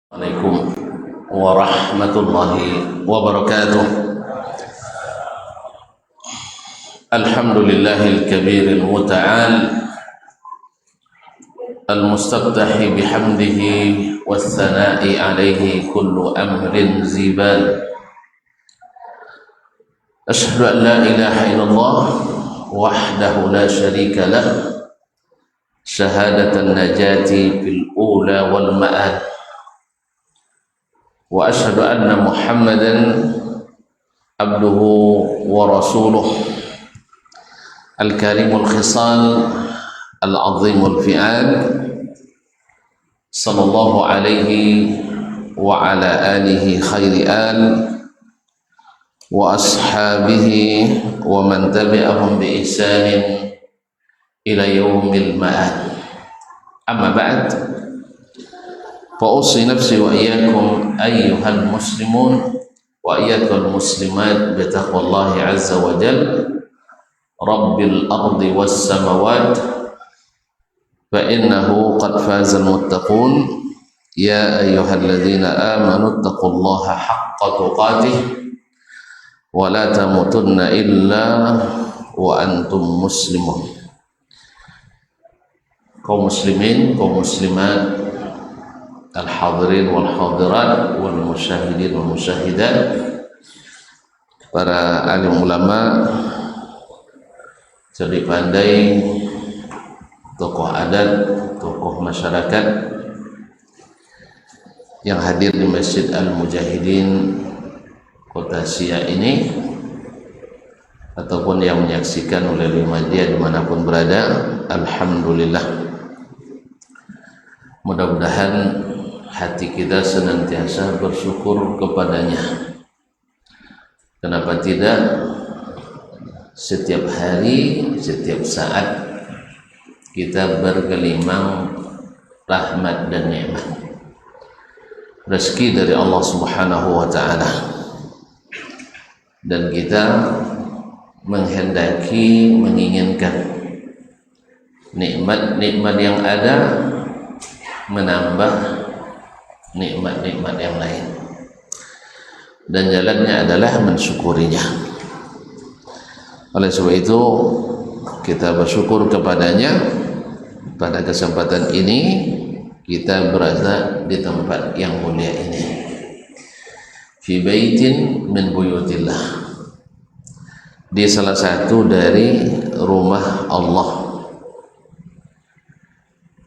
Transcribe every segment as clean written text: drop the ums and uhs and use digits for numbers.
Assalamualaikum warahmatullahi wabarakatuh. Alhamdulillahil kabiril muta'al al-mustaqtahi bihamdihi wassana'i alaihi kullu amrin zibal. Ashhadu an la ilaha illallah wahdahu la syarika lah, syahadatan najati fil ula wal ma'ad. Wa asyhadu anna Muhammadan abduhu wa rasuluh al-karimul khisal al-azimul fi'al sallallahu alaihi wa ala alihi khairi al wa ashabihi wa man tabi'ahum bi ihsanin ila yaumil ma'ad. Amma ba'd, fa'usi nafsi wa iyyakum ayyuhal muslimun wa iyyakal muslimat bitaqwallahi azza wa jalla rabbil ardi was samawat fa innahu qad fazal muttaqun ya ayyuhalladzina amanu taqullaha haqqa tuqatih wa la tamutunna illa wa antum muslimun. Kaum muslimin, kaum muslimat, al-hadirin wal hadirat wal musyahidin wal musyahidat, para alim ulama, cerdik pandai, tokoh adat, tokoh masyarakat yang hadir di Masjid Al-Mujahidin Kota Siak ini, ataupun yang menyaksikan melalui media dimanapun berada. Alhamdulillah, mudah-mudahan hati kita senantiasa bersyukur kepadanya. Kenapa tidak? Setiap hari, setiap saat kita bergelimang rahmat dan nikmat, rezeki dari Allah Subhanahu wa ta'ala, dan kita menghendaki, menginginkan nikmat-nikmat yang ada menambah nikmat-nikmat yang lain, dan jalannya adalah mensyukurinya. Oleh sebab itu kita bersyukur kepadanya. Pada kesempatan ini kita berada di tempat yang mulia ini, fi baitin min buyutillah, di salah satu dari rumah Allah.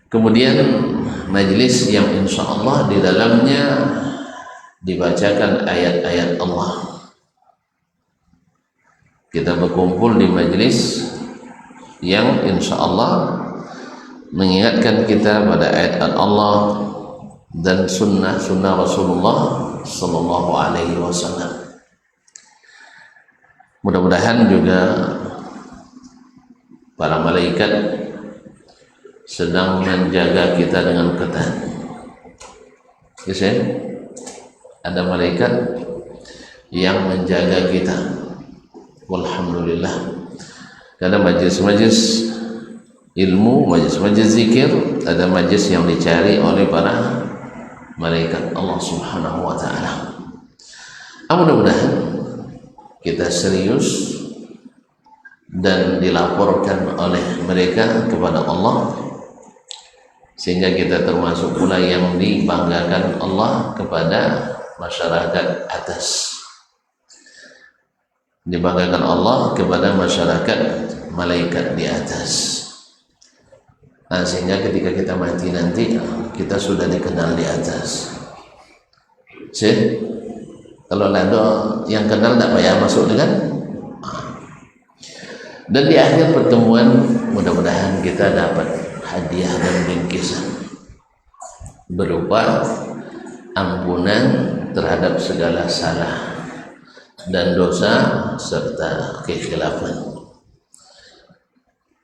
Kemudian majlis yang insya Allah di dalamnya dibacakan ayat-ayat Allah. Kita berkumpul di majlis yang insya Allah mengingatkan kita pada ayat Allah dan sunnah Rasulullah Sallallahu Alaihi Wasallam. Mudah-mudahan juga para malaikat sedang menjaga kita dengan ketat. Yes, ya? Ada malaikat yang menjaga kita. Walhamdulillah. Ada majlis-majlis ilmu, majlis-majlis zikir, ada majlis yang dicari oleh para malaikat Allah Subhanahu wa ta'ala. Mudah-mudahan kita serius dan dilaporkan oleh mereka kepada Allah, sehingga kita termasuk pula yang dibanggakan Allah kepada masyarakat atas, dibanggakan Allah kepada masyarakat malaikat di atas. Nah, sehingga ketika kita mati nanti kita sudah dikenal di atas. Sih, kalau ada yang kenal tak payah masuk dengan. Dan di akhir pertemuan mudah-mudahan kita dapat hadiah dan bingkisan berupa ampunan terhadap segala salah dan dosa serta kekhilafan.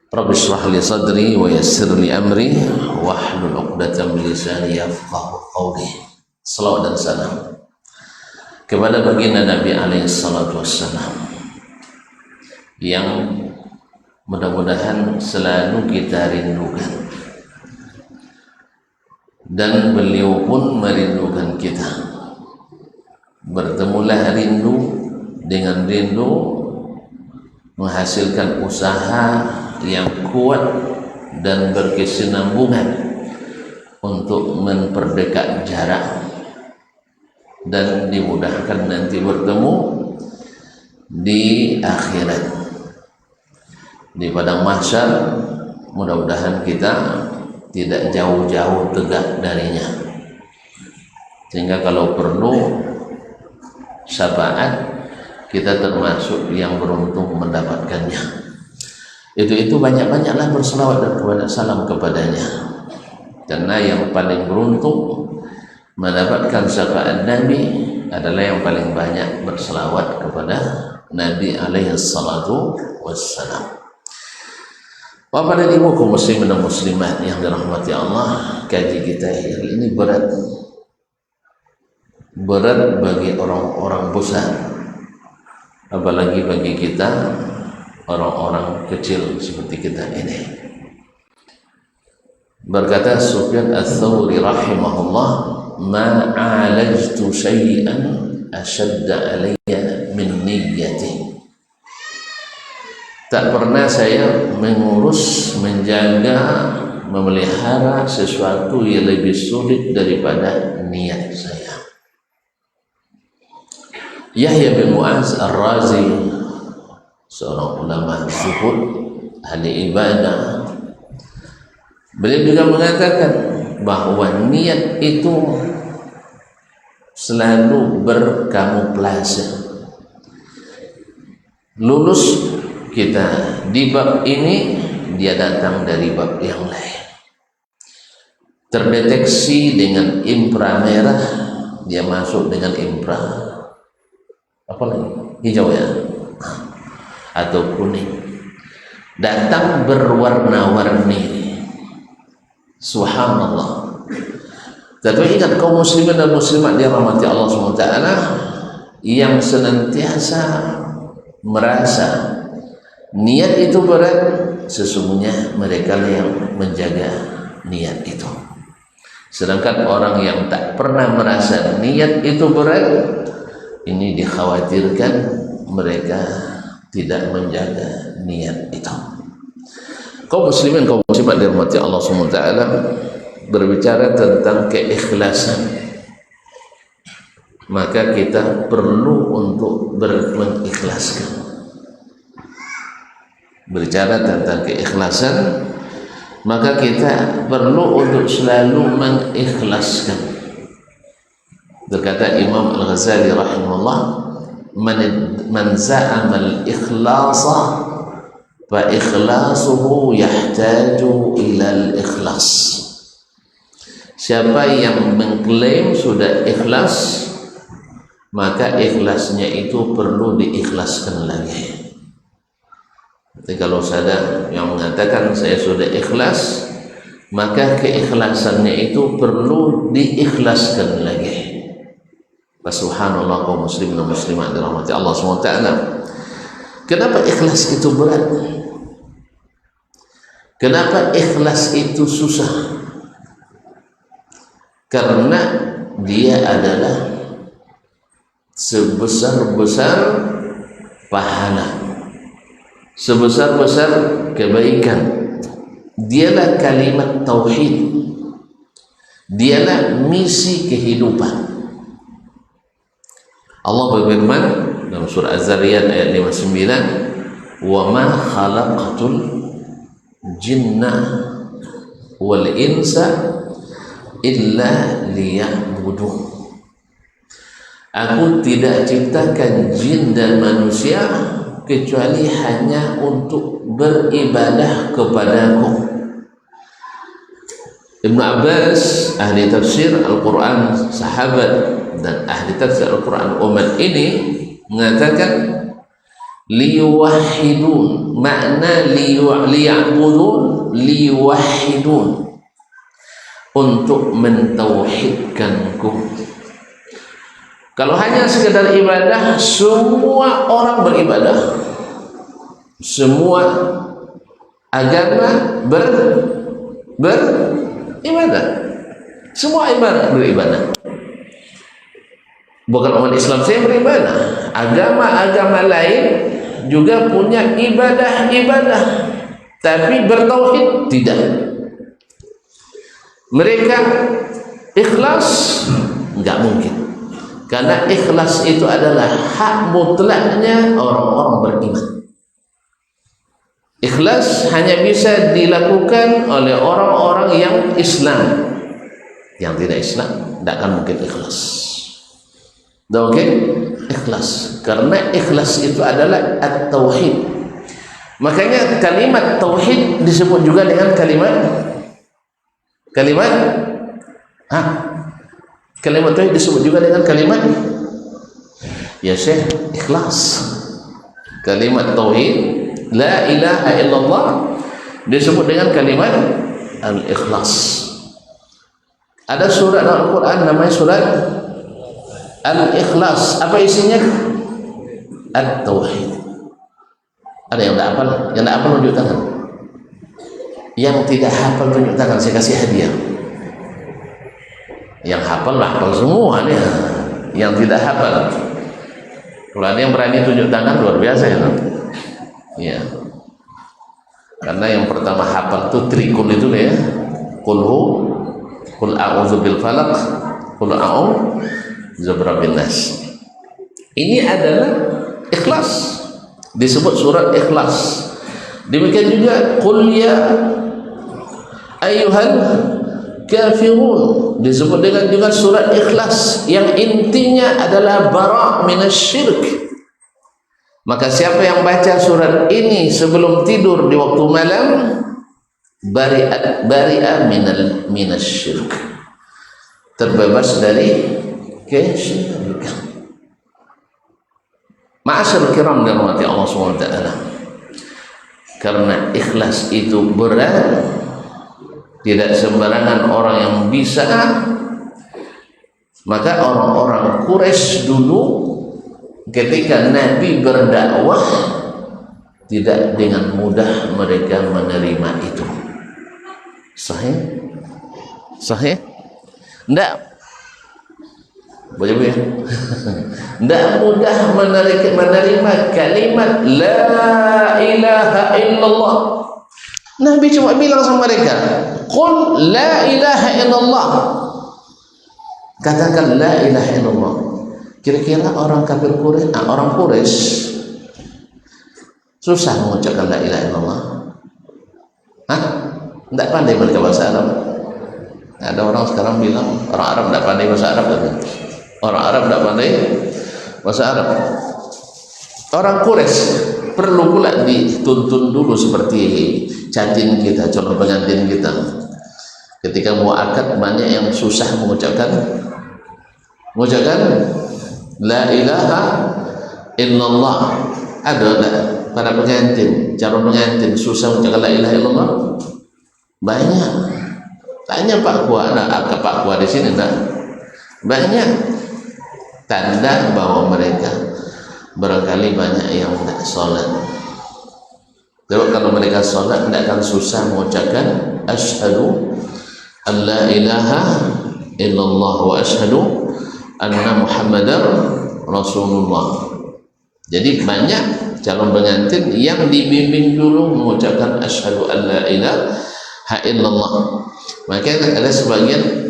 Rabbi shrah li sadri wa yassir li amri wahlul 'uqdatam min lisani yafqahu qawli. Salawat dan salam kepada baginda Nabi alaihi salatu wassalam, yang mudah-mudahan selalu kita rindukan dan beliau pun merindukan kita. Bertemulah rindu dengan rindu, menghasilkan usaha yang kuat dan berkesinambungan untuk memperdekat jarak, dan dimudahkan nanti bertemu di akhirat, di padang mahsyar. Mudah-mudahan kita tidak jauh-jauh tegak darinya, sehingga kalau perlu syafaat kita termasuk yang beruntung mendapatkannya. Itu banyak-banyaklah berselawat dan kepada salam kepadanya, karena yang paling beruntung mendapatkan syafaat Nabi adalah yang paling banyak berselawat kepada Nabi alaihi salatu wassalam. Bapak dan Ibu kaum muslimin dan muslimat yang dirahmati Allah, kaji kita hari ini berat bagi orang-orang besar, apalagi bagi kita orang-orang kecil seperti kita ini. Berkata Sufyan Ats-Tsauri rahimahullah, ma alajtu syai'an ashadda alayya min niyyati. Tak pernah saya mengurus, menjaga, memelihara sesuatu yang lebih sulit daripada niat saya. Yahya bin Mu'az Ar-Razi, seorang ulama zuhud, ahli ibadah, beliau juga mengatakan bahwa niat itu selalu berkamuflase. Lulus kita di bab ini, dia datang dari bab yang lain. Terdeteksi dengan impra merah, dia masuk dengan impra apa lagi? Hijau ya, atau kuning. Datang berwarna-warni. Subhanallah. Tapi ingat kaum muslimin dan muslimat dirahmati Allah SWT yang senantiasa merasa niat itu berat, sesungguhnya mereka yang menjaga niat itu. Sedangkan orang yang tak pernah merasa niat itu berat, ini dikhawatirkan mereka tidak menjaga niat itu. Kaum muslimin, kaum muslimat dirahmati Allah SWT berbicara tentang keikhlasan, maka kita perlu untuk mengikhlaskan. Berbicara tentang keikhlasan, maka kita perlu untuk selalu mengikhlaskan. Berkata Imam Al-Ghazali rahimahullah, man za'ama al-ikhlasa fa ikhlasuhu yahtaju ila al-ikhlas. Siapa yang mengklaim sudah ikhlas, maka ikhlasnya itu perlu diikhlaskan lagi. Jadi kalau ada yang mengatakan saya sudah ikhlas, maka keikhlasannya itu perlu diikhlaskan lagi. Subhanallah kaum muslimin dan muslimat dirahmati Allah SWT. Kenapa ikhlas itu berat? Kenapa ikhlas itu susah? Karena dia adalah sebesar-besar pahala, sebesar-besar kebaikan. Dialah kalimat tauhid, dialah misi kehidupan. Allah berfirman dalam surah Az-Zariyat ayat 59, wa ma khalaqatul jinna wal insa illa liya'budun. Aku tidak ciptakan jin dan manusia kecuali hanya untuk beribadah kepadaku. Ibnu Abbas, ahli tafsir Al-Quran, sahabat dan ahli tafsir Al-Quran umat ini mengatakan liyuwahidun, makna liya'budun, liyuwahidun, untuk mentauhidkanku. Kalau hanya sekedar ibadah, semua orang beribadah, semua agama beribadah. Semua beribadah. Bukan umat Islam saya beribadah. Agama-agama lain juga punya ibadah-ibadah, tapi bertauhid tidak. Mereka ikhlas enggak mungkin, karena ikhlas itu adalah hak mutlaknya orang-orang beriman. Ikhlas hanya bisa dilakukan oleh orang-orang yang Islam. Yang tidak Islam tidak akan mungkin ikhlas. Oke? Ikhlas, karena ikhlas itu adalah at-tauhid. Makanya kalimat tauhid disebut juga dengan kalimat kalimat tauhid disebut juga dengan kalimat, ya Syekh, ikhlas. Kalimat tauhid la ilaha illallah disebut dengan kalimat al-ikhlas. Ada surat Al-Quran namanya surat Al-Ikhlas. Apa isinya? At-Tauhid. Ada yang tidak hafal? Yang tidak hafal tunjuk tangan. Yang tidak hafal tunjuk tangan, saya kasih hadiah. Yang hafal semua nih. Yang tidak hafal, kalau ada yang berani tunjuk tangan, luar biasa ya. Ya. Karena yang pertama hafal itu trikul itu ya. Qul a'udzu bil falaq, qul a'udzu birabbin nas. Ini adalah ikhlas. Disebut surat Ikhlas. Demikian juga qul ya ayyuhal kafirun disebut dengan juga surat Ikhlas, yang intinya adalah bara' minasyirik. Maka siapa yang baca surat ini sebelum tidur di waktu malam, bari'a minasyirik, terbebas dari kesyirikan. Ma'asyarul kiram dan rahmati Allah SWT, karena ikhlas itu berat, tidak sembarangan orang yang bisa. Maka orang-orang Quraisy dulu ketika Nabi berdakwah, tidak dengan mudah mereka menerima itu. Sahih? Sahih? Enggak. Boleh ya? Enggak mudah menerima kalimat la ilaha illallah. Nabi cuma bilang sama mereka, qul la ilaha illallah. Katakan la ilaha illallah. Kira-kira orang kafir Quraisy, orang Quraisy susah mengucapkan la ilaha illallah? Hah? Tidak pandai mereka bahasa Arab. Ada orang sekarang bilang orang Arab tidak pandai bahasa Arab. Orang Arab tidak pandai bahasa Arab. Orang Quraisy perlu pula dituntun dulu seperti cantin kita, calon pengantin kita. Ketika mau akad banyak yang susah mengucapkan la ilaha illallah. Ada para pengantin, calon pengantin susah mengucapkan la ilaha illallah. Banyak. Tanya Pak Kua, ada Pak Kua di sini enggak? Banyak. Tanda bahwa mereka barangkali banyak yang tidak sholat. Jadi kalau mereka sholat tidak akan susah mengucapkan asyhadu an la ilaha illallah wa asyhadu anna muhammadar rasulullah. Jadi banyak calon pengantin yang dibimbing dulu mengucapkan asyhadu an la ilaha illallah. Maka ada sebagian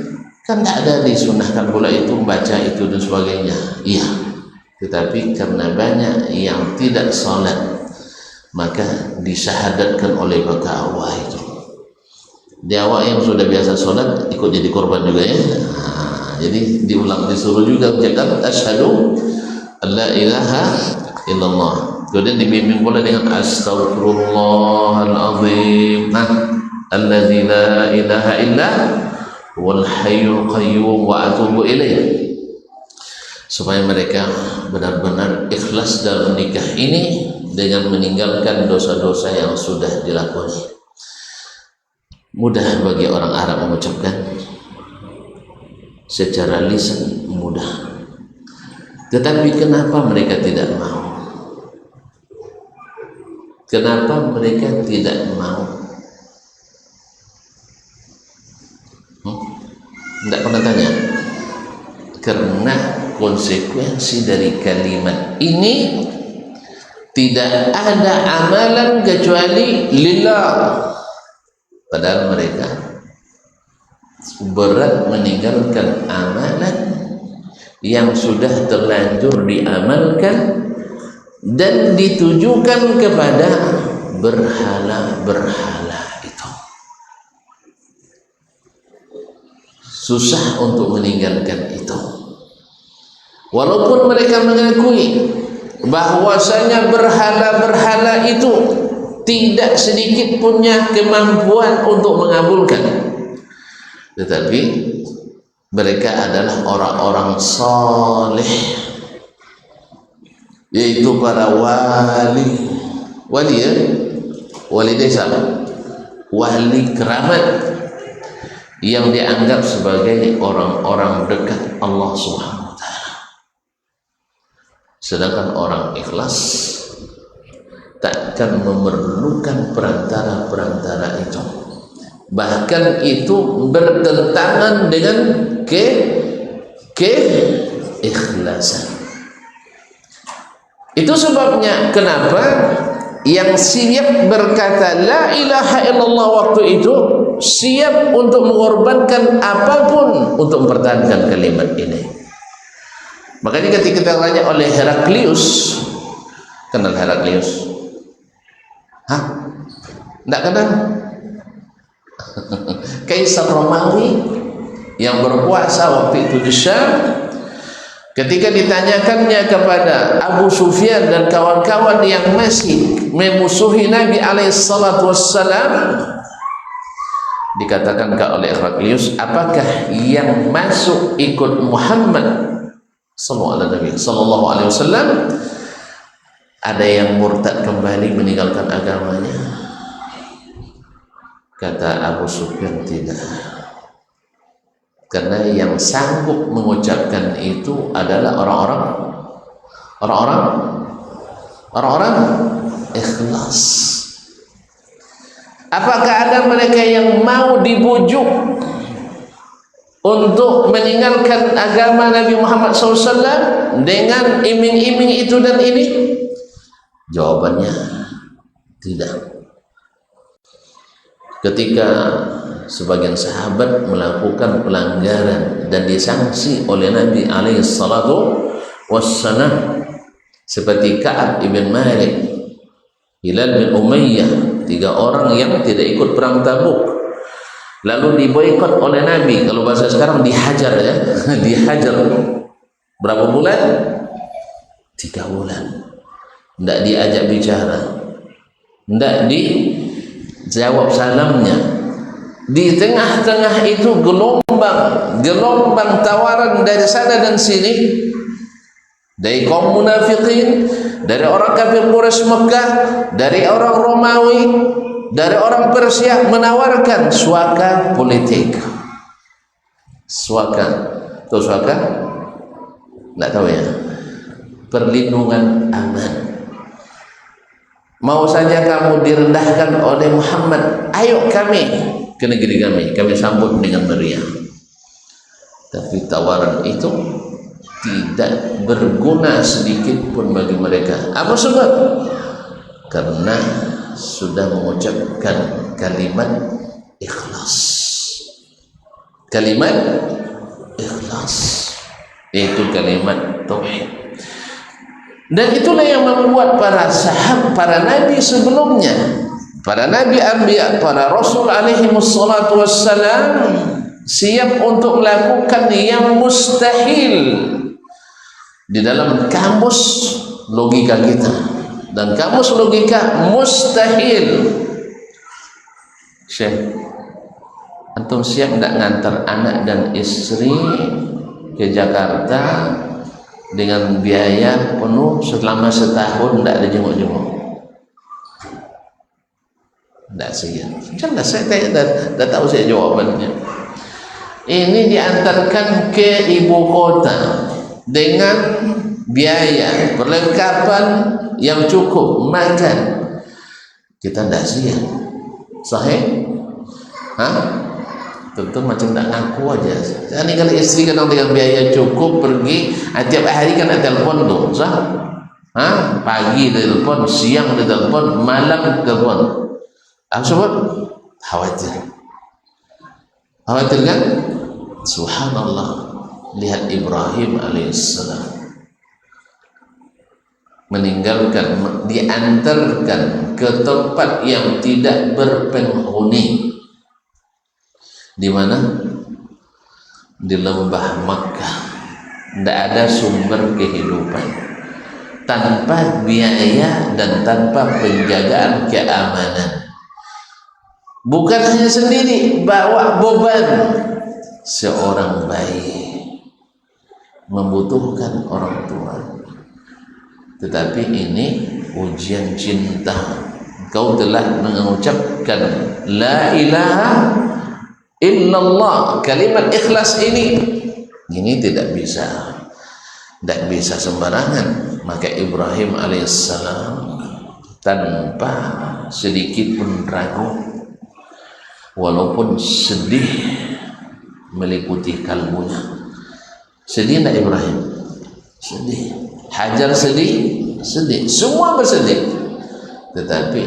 kan tidak ada disunahkan pula itu membaca itu dan sebagainya. Iya, tetapi karena banyak yang tidak sholat, maka disyahadatkan oleh maka awal itu. Di awal yang sudah biasa sholat ikut jadi korban juga ya. Jadi diulang, disuruh juga ucapkan asyhadu alla ilaha illallah. Kemudian dibimbing pula dengan astaghfirullahalazim. Nah, alladzi la ilaha illa wal hayyul qayyum wa atubu ilaih. Supaya mereka benar-benar ikhlas dalam nikah ini dengan meninggalkan dosa-dosa yang sudah dilakoni. Mudah bagi orang Arab mengucapkan secara lisan, mudah. Tetapi kenapa mereka tidak mau? Kenapa mereka tidak mau? Tidak Karena konsekuensi dari kalimat ini tidak ada amalan kecuali lillah. Padahal mereka berat meninggalkan amalan yang sudah terlanjur diamalkan dan ditujukan kepada berhala-berhala itu. Susah untuk meninggalkan itu. Walaupun mereka mengakui bahwasanya berhala-berhala itu tidak sedikit punya kemampuan untuk mengabulkan, tetapi mereka adalah orang-orang saleh, yaitu para wali ya, wali desa, wali keramat yang dianggap sebagai orang-orang dekat Allah Subhanahu wa taala. Sedangkan orang ikhlas takkan memerlukan perantara-perantara itu. Bahkan itu bertentangan dengan keikhlasan. Itu sebabnya kenapa yang siap berkata la ilaha illallah waktu itu siap untuk mengorbankan apapun untuk mempertahankan kalimat ini. Makanya ketika ditanya oleh Heraklius, kenal Heraklius? Hah? Tidak kenal? Kaisar Romawi yang berkuasa waktu itu di Syam, ketika ditanyakannya kepada Abu Sufyan dan kawan-kawan yang masih memusuhi Nabi alaihissalatu wassalam, dikatakan oleh Heraklius, apakah yang masuk ikut Muhammad sallallahu alaihi wasallam ada yang murtad kembali meninggalkan agamanya? Kata Abu Sufyan, tidak. Karena yang sanggup mengucapkan itu adalah orang-orang ikhlas. Apakah ada mereka yang mau dibujuk untuk meninggalkan agama Nabi Muhammad SAW dengan iming-iming itu dan ini? Jawabannya tidak. Ketika sebagian sahabat melakukan pelanggaran dan disanksi oleh Nabi alaihissalatu wassalam, seperti Ka'ab ibn Malik, Hilal bin Umayyah, 3 orang yang tidak ikut perang Tabuk, lalu diboikot oleh Nabi. Kalau bahasa sekarang dihajar ya, dihajar. Berapa bulan? 3 bulan. Tidak diajak bicara, tidak dijawab salamnya. Di tengah-tengah itu gelombang tawaran dari sana dan sini, dari kaum munafikin, dari orang kafir Quraisy Mekah, dari orang Romawi, dari orang Persia, menawarkan suaka politik. Suaka, tahu suaka? Tidak tahu ya. Perlindungan aman. Mau saja kamu direndahkan oleh Muhammad, ayo kami ke negeri kami sambut dengan meriah. Tapi tawaran itu tidak berguna sedikit pun bagi mereka. Apa sebab? Karena sudah mengucapkan kalimat ikhlas. Kalimat ikhlas, yaitu kalimat tauhid. Dan itulah yang membuat para sahabat, para nabi sebelumnya, para nabi anbiya, para rasul alaihi wassalatu wassalam siap untuk melakukan yang mustahil. Di dalam kamus logika kita dan kamus logika mustahil. Syekh, antum siap tidak ngantar anak dan istri ke Jakarta dengan biaya penuh selama setahun, tidak ada jenguk-jenguk? Tidak siap. Jelas saya dah tahu saya jawabannya. Ini diantarkan ke ibu kota dengan biaya perlengkapan yang cukup, makan. Kita tidak siap. Sahih? Hah? tentu macam tak ngaku aja. Jadi kalau istri kadang dengan biaya cukup pergi, tiap hari kan ada telepon tuh, sah? Pagi telepon, siang telepon, malam telepon. Apa sebut? Khawatir. Khawatir kan? Subhanallah. Lihat Ibrahim alaihissalam meninggalkan, diantarkan ke tempat yang tidak berpenghuni. Di mana? Di lembah Makkah. Tidak ada sumber kehidupan, tanpa biaya dan tanpa penjagaan keamanan. Bukan hanya sendiri, bawa beban. Seorang bayi membutuhkan orang tua. Tetapi ini ujian cinta. Kau telah mengucapkan la ilaha illallah, kalimat ikhlas ini tidak bisa sembarangan. Maka Ibrahim alaihissalam tanpa sedikit pun ragu, walaupun sedih meliputi kalbunya. Sedih tak Ibrahim? Sedih. Hajar sedih? Sedih. Semua bersedih. Tetapi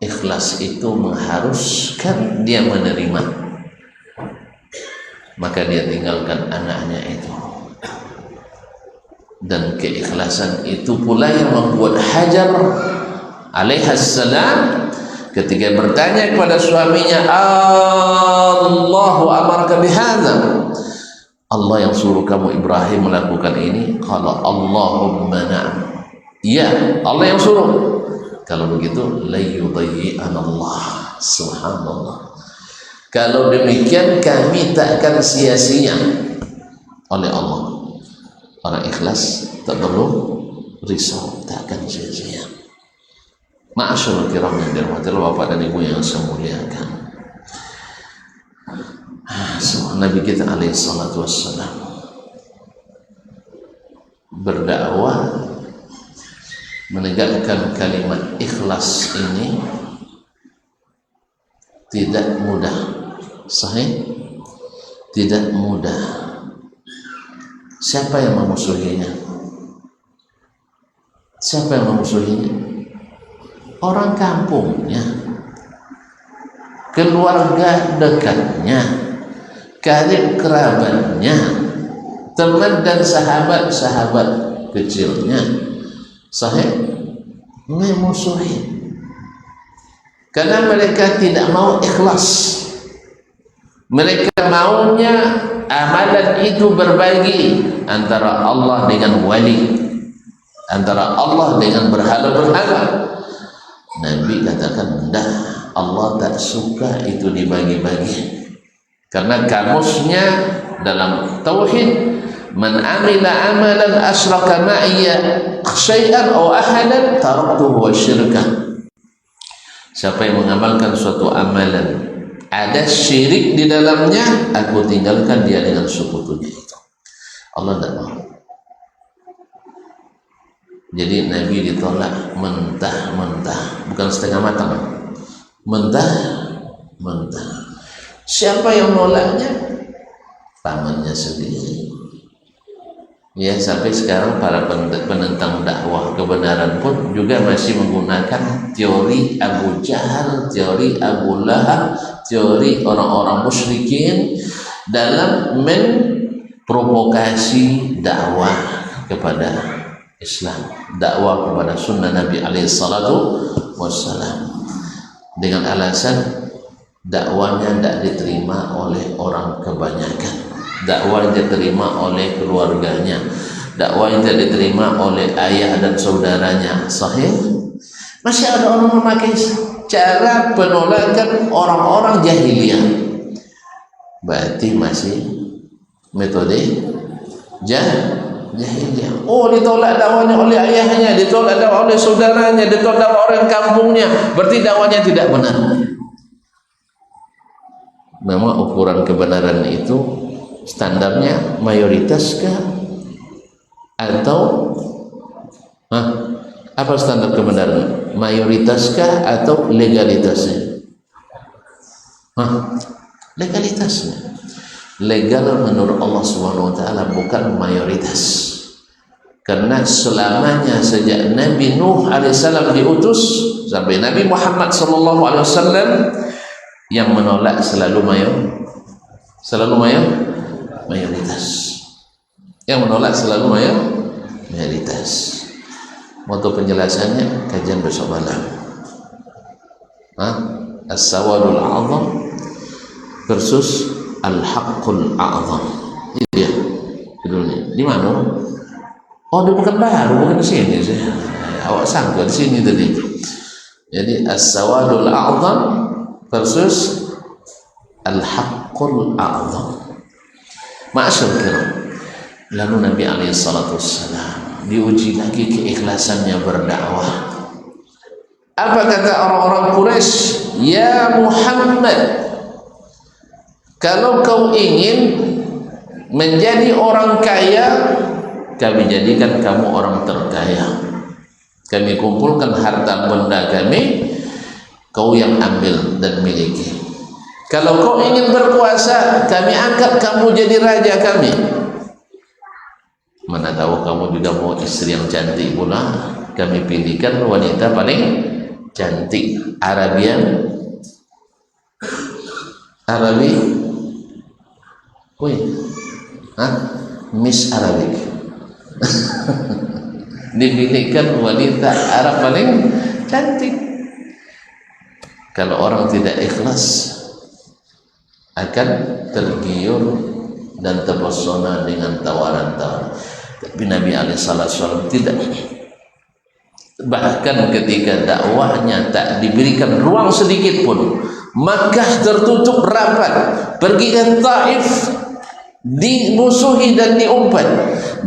ikhlas itu mengharuskan dia menerima. Maka dia tinggalkan anaknya itu. Dan keikhlasan itu pula yang membuat Hajar alaihassalam ketika bertanya kepada suaminya, Allahu amaraka bihadza, Allah yang suruh kamu Ibrahim melakukan ini. Kalau Allahumma na'am, ya Allah yang suruh. Kalau begitu la yudayyi'an Allah, subhanallah. Kalau demikian kami tak akan sia-sia oleh Allah. Orang ikhlas tak perlu risau, tak akan sia-sia. Ma'asyarul kiram yang dirahmati Bapak dan Ibu yang saya muliakan. Nabi kita alaihi salatu wassalam berdakwah, menegakkan kalimat ikhlas ini tidak mudah. Sahih? Tidak mudah. Siapa yang memusuhinya? Siapa yang memusuhinya? Orang kampungnya, keluarga dekatnya, karib kerabatnya, teman dan sahabat-sahabat kecilnya. Sahih? Memusuhi. Karena mereka tidak mau ikhlas. Mereka maunya amalan itu berbagi antara Allah dengan wali, antara Allah dengan berhala-berhala. Nabi katakan, tidak, Allah tak suka itu dibagi-bagi. Karena kamusnya dalam tauhid, man amila amalan asyraka ma'iyya syai'an aw ahadan taraktuhu wa syirka. Siapa yang mengamalkan suatu amalan ada syirik di dalamnya, aku tinggalkan dia dengan sekutunya itu. Allah tidak mau. Jadi Nabi ditolak mentah-mentah, bukan setengah matang, mentah-mentah. Siapa yang menolaknya? Pamannya sendiri. Ya, sampai sekarang para penentang dakwah kebenaran pun juga masih menggunakan teori Abu Jahal, teori Abu Lahab, teori orang-orang musyrikin dalam memprovokasi dakwah kepada Islam, dakwah kepada sunnah Nabi alaihi salatu wassalam, dengan alasan dakwanya tidak diterima oleh orang kebanyakan, dakwah yang diterima oleh keluarganya, dakwah yang tidak diterima oleh ayah dan saudaranya. Sahih? Masih ada orang memakai cara penolakan orang-orang jahiliyah. Berarti masih metode jahiliyah. Oh, ditolak dakwanya oleh ayahnya, ditolak dakwah oleh saudaranya, ditolak dakwah orang kampungnya, berarti dakwanya tidak benar. Memang ukuran kebenaran itu standarnya mayoritas-kah atau apa standar kebenaran? Mayoritas-kah atau legalitasnya? legalitasnya. Legal menurut Allah Subhanahu wa taala, bukan mayoritas. Karena selamanya sejak Nabi Nuh alaihissalam diutus sampai Nabi Muhammad sallallahu alaihi wasallam, yang menolak selalu mayoritas. Yang menolak selalu mayoritas. Moto penjelasannya kajian besok malam. As-sawadul a'zam versus al-haqqul a'zam. Itu ya judulnya. Di mana? Oh, di Pekanbaru, bukan di sini. Awak sangka di sini tadi. Jadi as-sawadul a'zam versus al-haqqul a'zam. Ma'asyarul. Lalu Nabi alaihi salatu wassalam diuji lagi keikhlasannya berdakwah. Apa kata orang-orang Quraisy? Ya Muhammad, kalau kau ingin menjadi orang kaya, kami jadikan kamu orang terkaya. Kami kumpulkan harta benda kami, kau yang ambil dan miliki. Kalau kau ingin berkuasa, kami angkat kamu jadi raja kami. Mana tahu kamu juga mau istri yang cantik pula. Kami pilihkan wanita paling cantik, Arabi, Miss Arabic. Dipilihkan wanita Arab paling cantik. Kalau orang tidak ikhlas, akan tergiur dan terpesona dengan tawaran-tawaran. Tapi Nabi alaihissalam tidak. Bahkan ketika dakwahnya tak diberikan ruang sedikit pun, Makkah tertutup rapat, pergi ke Taif dimusuhi dan diumpat,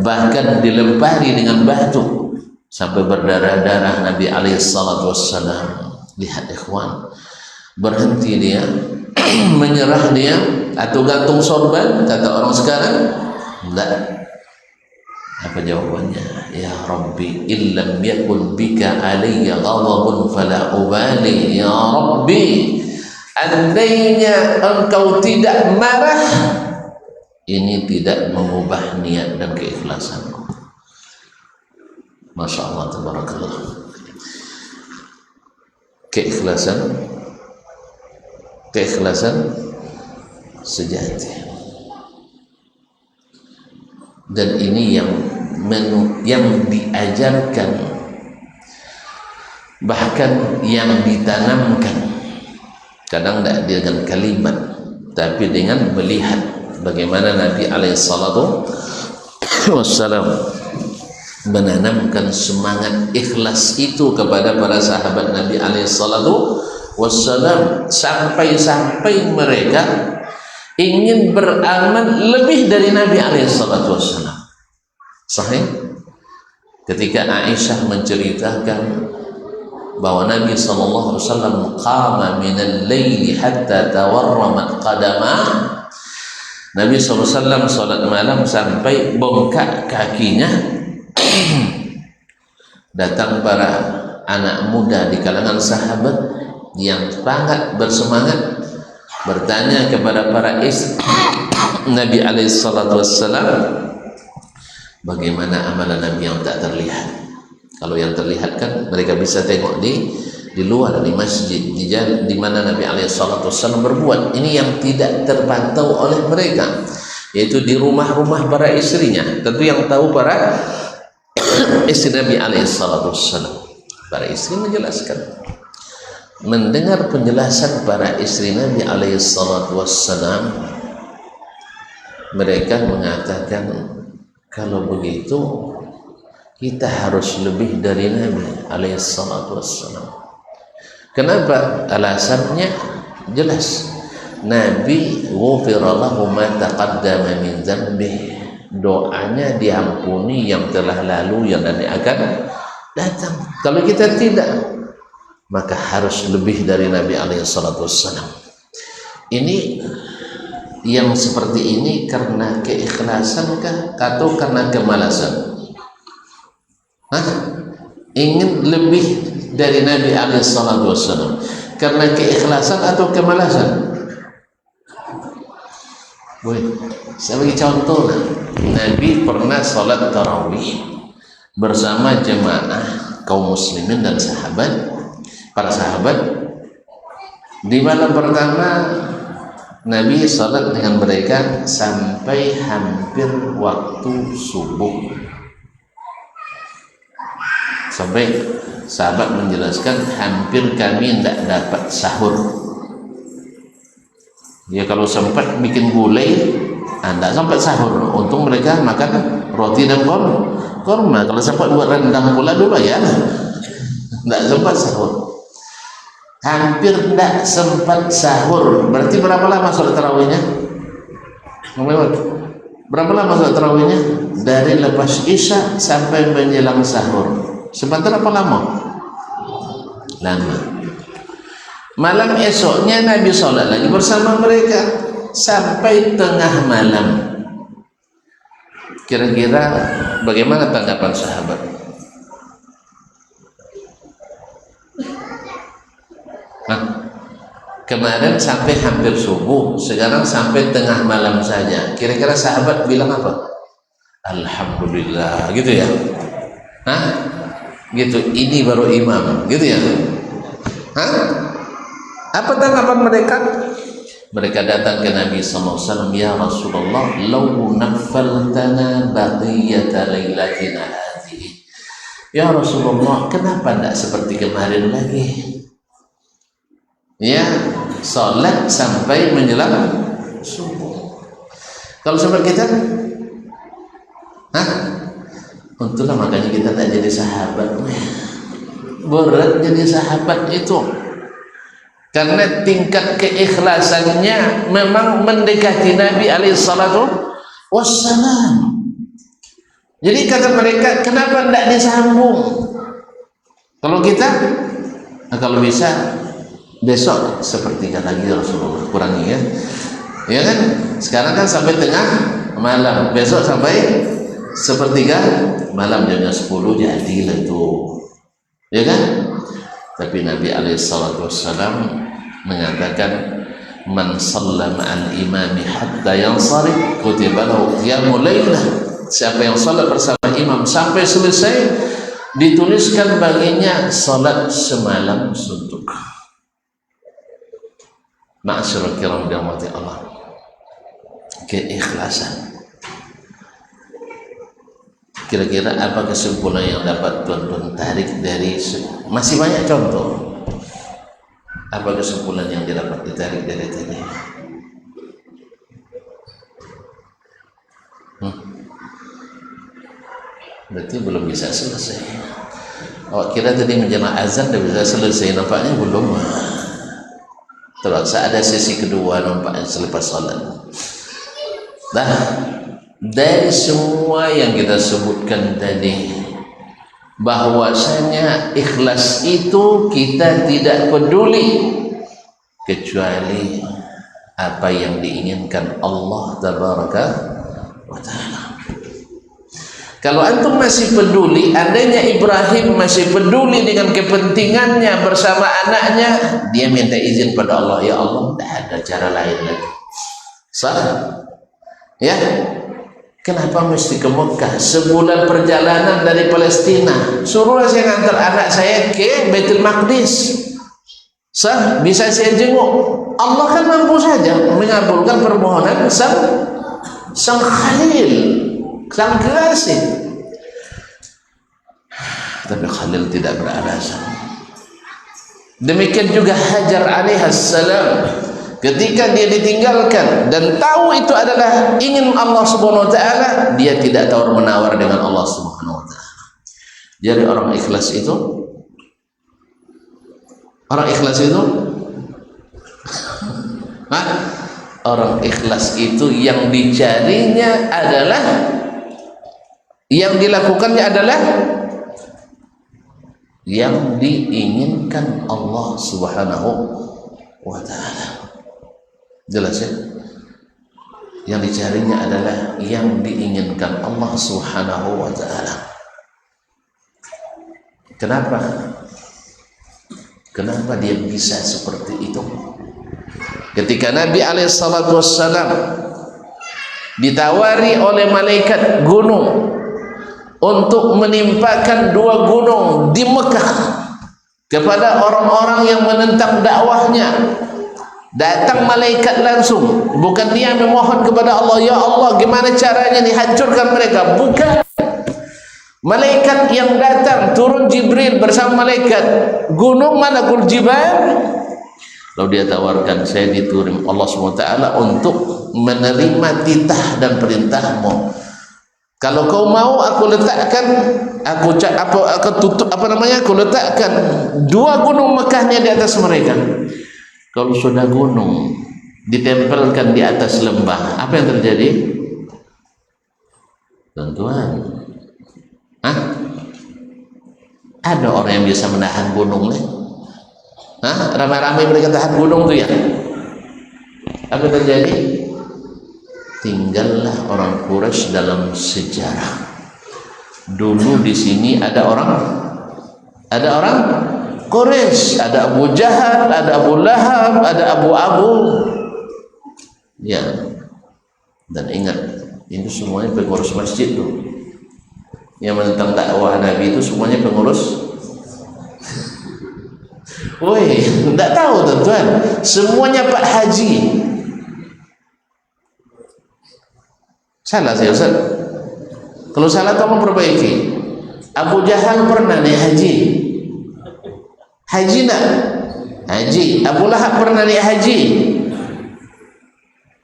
bahkan dilempari dengan batu sampai berdarah-darah. Nabi alaihissalam, lihat ikhwan, berhenti dia, menyerah dia, atau gantung sorban kata orang sekarang? Tidak. Apa jawabannya? Ya Rabbi, illam yakun bika alayya ghadabun fala ubali. Ya Rabbi, andainya engkau tidak marah, ini tidak mengubah niat dan keikhlasanku. Masya Allah, tabarakallah. Keikhlasan sejati. Dan ini yang diajarkan, bahkan yang ditanamkan, kadang tidak dengan kalimat, tapi dengan melihat bagaimana Nabi alaihissalatu wassalam menanamkan semangat ikhlas itu kepada para sahabat Nabi alaihissalatu wassalam, sampai-sampai mereka ingin beramal lebih dari Nabi alaihissalatu wassalam. Sahih ketika Aisyah menceritakan bahwa Nabi sallallahu alaihi wasallam qama minal laili hatta tawarramat qadamah. Nabi sallallahu alaihi wasallam salat malam sampai bengkak kakinya. Datang para anak muda di kalangan sahabat yang sangat bersemangat bertanya kepada para istri Nabi alaihi salatu wassalam, bagaimana amalan Nabi yang tak terlihat? Kalau yang terlihat kan mereka bisa tengok di luar, di masjid, di mana Nabi alaihi salatu wassalam berbuat. Ini yang tidak terpantau oleh mereka, yaitu di rumah-rumah para istrinya. Tentu yang tahu para istri Nabi alaihi salatu wassalam. Para istri menjelaskan, mendengar penjelasan para istri Nabi alaihi salatu wassalam, mereka mengatakan, kalau begitu kita harus lebih dari Nabi alaihi salatu wassalam. Kenapa? Alasannya jelas. Nabi ghufira lahu ma taqaddama min dzambih. Doanya diampuni yang telah lalu, yang nanti akan datang. Kalau kita tidak, maka harus lebih dari Nabi alaihi salatu wassalam. Ini yang seperti ini karena keikhlasankah atau karena kemalasan? Ingin lebih dari Nabi alaihi salatu wassalam karena keikhlasan atau kemalasan? Saya bagi contoh lah. Nabi pernah sholat tarawih bersama jemaah kaum muslimin dan para sahabat. Di malam pertama Nabi sholat dengan mereka sampai hampir waktu subuh, sampai sahabat menjelaskan hampir kami tidak dapat sahur. Ya kalau sempat bikin gulai, tidak sempat sahur. Untung mereka makan roti dan korma. Kalau sempat buat rendang pula dulu ya, tidak sempat sahur. Hampir tidak sempat sahur. Berarti berapa lama sholat tarawihnya? Berapa lama sholat tarawihnya? Dari lepas isya sampai menjelang sahur. Sebentar apa lama? Lama. Malam esoknya Nabi sholat lagi bersama mereka sampai tengah malam. Kira-kira bagaimana tanggapan sahabat? Kemarin sampai hampir subuh, sekarang sampai tengah malam saja. Kira-kira sahabat bilang apa? Alhamdulillah, gitu ya? Gitu, ini baru imam, gitu ya? Apa tanggapan mereka? Mereka datang ke Nabi SAW, ya Rasulullah, law naffaltana baqiyata lailatina hadhihi. Ya Rasulullah, kenapa tidak seperti kemarin lagi? Ya, sholat sampai menjelang subuh. Kalau seperti kita, untunglah makanya kita tak jadi sahabat. Berat jadi sahabat itu, karena tingkat keikhlasannya memang mendekati Nabi alaihissalatu wassalam. Jadi kata mereka, kenapa tidak disambung? Kalau kita, kalau bisa besok sepertiga lagi Rasulullah, kurangi ya. Ya kan? Sekarang kan sampai tengah malam, besok sampai sepertiga malam, jam 10 jadilah itu. Ya kan? Tapi Nabi alaihissalatu wassalam mengatakan, man shalla ma'al imami hatta yansarif kutiba lahu qiyamul lailah. Siapa yang salat bersama imam sampai selesai, dituliskan baginya salat semalam suntuk. Ma'asyiral kiram dirahmati Allah. Keikhlasan. Kira-kira apa kesimpulan yang dapat tuan-tuan tarik dari, masih banyak contoh. Apa kesimpulan yang dapat ditarik dari tadi? Berarti belum bisa selesai. Kira tadi menjelang azan sudah bisa selesai, nampaknya belum. Terus ada sesi kedua nampaknya selepas salat. Nah, dari semua yang kita sebutkan tadi, bahwasanya ikhlas itu kita tidak peduli kecuali apa yang diinginkan Allah tabaraka wa ta'ala. Kalau antum masih peduli, andainya Ibrahim masih peduli dengan kepentingannya bersama anaknya, dia minta izin pada Allah, ya Allah, tidak ada cara lain lagi. Sah? Ya? Kenapa mesti ke Mekah? Sebulan perjalanan dari Palestina. Suruhlah saya ngantar anak saya ke Baitul Maqdis. Sah? Bisa saya jenguk. Allah kan mampu saja mengabulkan permohonan sang Khalil, sang kekasih. Tapi Khalil tidak beralasan. Demikian juga Hajar alaihissalam, ketika dia ditinggalkan dan tahu itu adalah ingin Allah subhanahu wa ta'ala, dia tidak tawar menawar dengan Allah subhanahu wa ta'ala. Jadi orang ikhlas itu, orang ikhlas itu yang dicarinya adalah, yang dilakukannya adalah yang diinginkan Allah subhanahu wa ta'ala. Jelas ya? Yang dicarinya adalah yang diinginkan Allah subhanahu wa ta'ala. Kenapa dia bisa seperti itu? Ketika Nabi alaihissalatu wassalam ditawari oleh malaikat gunung untuk menimpakan 2 gunung di Mekah kepada orang-orang yang menentang dakwahnya. Datang malaikat langsung, bukan dia memohon kepada Allah, ya Allah gimana caranya dihancurkan mereka, bukan. Malaikat yang datang, turun Jibril bersama malaikat gunung Malakul Jibal. Lalu dia tawarkan, saya diturun Allah SWT untuk menerima titah dan perintahmu. Kalau kau mau aku letakkan, aku letakkan 2 gunung Mekahnya di atas mereka. Kalau sudah gunung ditempelkan di atas lembah, apa yang terjadi? Tuan-tuan, ada orang yang bisa menahan gunung nih? Ramai-ramai mereka tahan gunung tuh ya. Apa yang terjadi? Tinggallah orang Quraisy dalam sejarah. Dulu di sini ada orang Quraisy, ada Abu Jahal, ada Abu Lahab, ada Abu ya. Dan ingat, ini semuanya pengurus masjid tuh. Yang menentang dakwah Nabi itu semuanya pengurus. Woi, enggak tahu tuan-tuan, semuanya Pak Haji. Salah saya Ustaz? Kalau salah tolong perbaiki. Abu Jahal pernah naik haji? Haji nak? Haji. Abu Lahab pernah naik haji?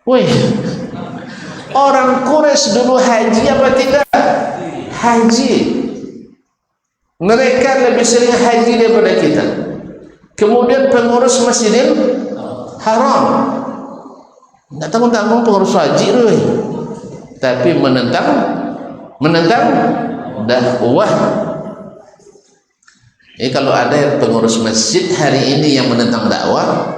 Wih, orang Quraisy dulu haji apa tidak? Haji. Mereka lebih sering haji daripada kita. Kemudian pengurus Masjidil Haram, nggak tanggung-tanggung pengurus haji loh. Tapi menentang dakwah. Kalau ada yang pengurus masjid hari ini yang menentang dakwah,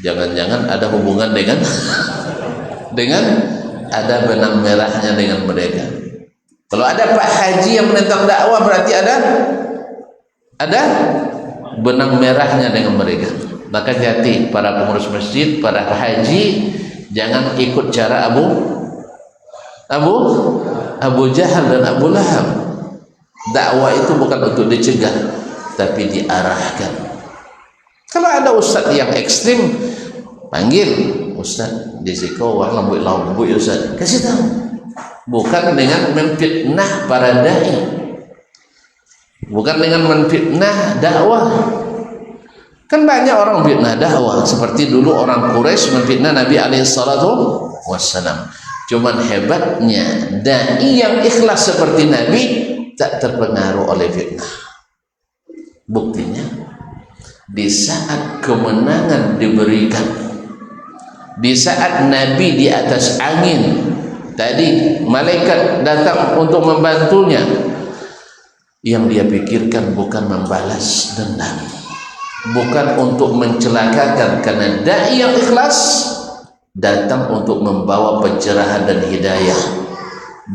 jangan-jangan ada hubungan dengan ada benang merahnya dengan mereka. Kalau ada Pak Haji yang menentang dakwah, berarti ada benang merahnya dengan mereka. Maka hati para pengurus masjid, para haji, jangan ikut cara Abu Jahal dan Abu Lahab. Dakwah itu bukan untuk dicegah, tapi diarahkan. Kalau ada ustaz yang ekstrim, panggil ustaz di siko wah lambut ustaz, kasih tahu. Bukan dengan memfitnah para dai, bukan dengan memfitnah dakwah. Kan banyak orang fitnah dakwah, seperti dulu orang Quraisy memfitnah Nabi SAW. Cuman hebatnya dai yang ikhlas seperti Nabi tak terpengaruh oleh fitnah. Buktinya, di saat kemenangan diberikan, di saat Nabi di atas angin, tadi malaikat datang untuk membantunya, yang dia pikirkan bukan membalas dendam, bukan untuk mencelakakan, karena dai yang ikhlas datang untuk membawa pencerahan dan hidayah,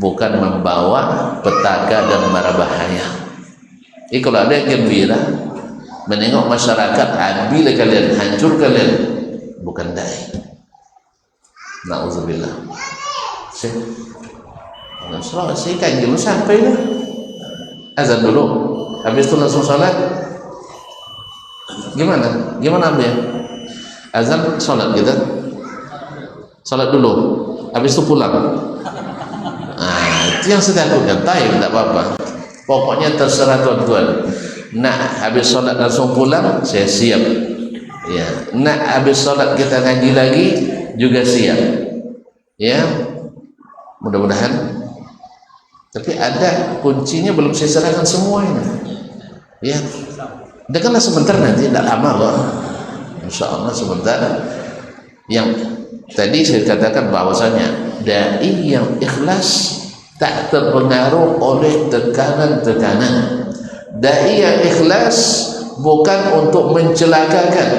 bukan membawa petaka dan mara bahaya. Kalau ada yang gembira menengok masyarakat ambil kalian, hancur kalian, bukan dai. Na'udzubillah. Saya kan dulu sampai lah azan dulu, habis itu langsung sholat. Gimana ambil azan, sholat kita sholat dulu, habis itu pulang. Itu yang saya takutkan. Tak apa-apa, pokoknya terserah tuan-tuan. Nak habis sholat langsung pulang, saya siap ya. Nak habis sholat kita ngaji lagi juga siap ya, mudah-mudahan. Tapi ada kuncinya belum saya serahkan semuanya ya. Dengarlah sebentar, nanti tidak lama kok, insya Allah sebentar. Yang tadi saya katakan bahwasanya dai yang ikhlas tak terpengaruh oleh tekanan-tekanan. Dai yang ikhlas bukan untuk mencelakakan.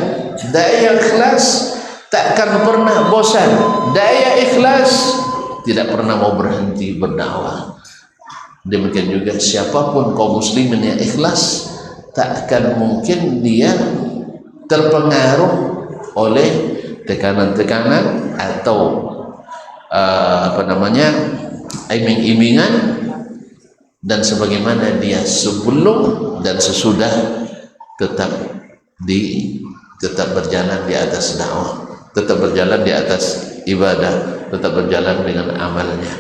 Dai yang ikhlas takkan pernah bosan. Dai yang ikhlas tidak pernah mau berhenti berdakwah. Demikian juga siapapun kaum muslimin yang ikhlas, tak akan mungkin dia terpengaruh oleh tekanan-tekanan atau iming-imingan, dan sebagaimana dia sebelum dan sesudah tetap berjalan di atas dakwah, tetap berjalan di atas ibadah, tetap berjalan dengan amalnya.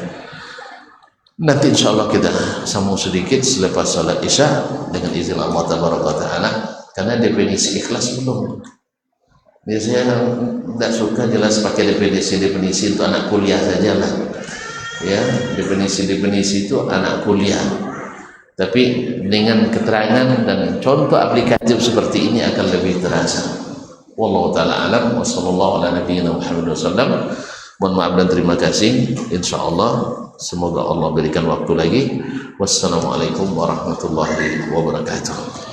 Nanti insyaallah kita sambung sedikit selepas salat isya dengan izin Allah Taala, karena definisi ikhlas belum. Biasanya tidak suka jelas pakai definisi itu anak kuliah saja lah, ya, definisi itu anak kuliah. Tapi dengan keterangan dan contoh aplikatif seperti ini akan lebih terasa. Wallahu taala alam, wa sallallahu ala nabiyyina Muhammad wasallam. Mohon maaf dan terima kasih. Insyaallah semoga Allah berikan waktu lagi. Wassalamualaikum warahmatullahi wabarakatuh.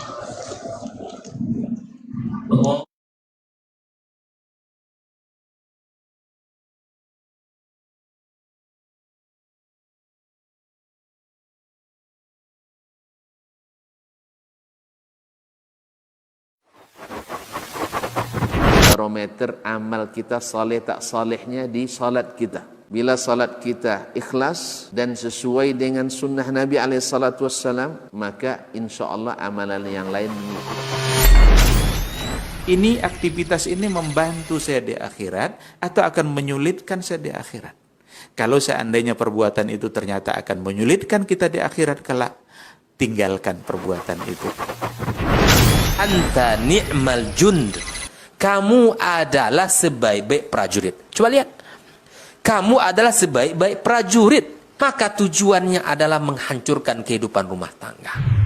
Barometer amal kita saleh tak salehnya di salat kita. Bila salat kita ikhlas dan sesuai dengan sunnah Nabi SAW, maka insya Allah amalan yang lain mengikuti. Ini aktivitas ini membantu saya di akhirat atau akan menyulitkan saya di akhirat? Kalau seandainya perbuatan itu ternyata akan menyulitkan kita di akhirat kelak, tinggalkan perbuatan itu. Anta ni'mal jund. Kamu adalah sebaik-baik prajurit. Coba lihat. Kamu adalah sebaik-baik prajurit. Maka tujuannya adalah menghancurkan kehidupan rumah tangga.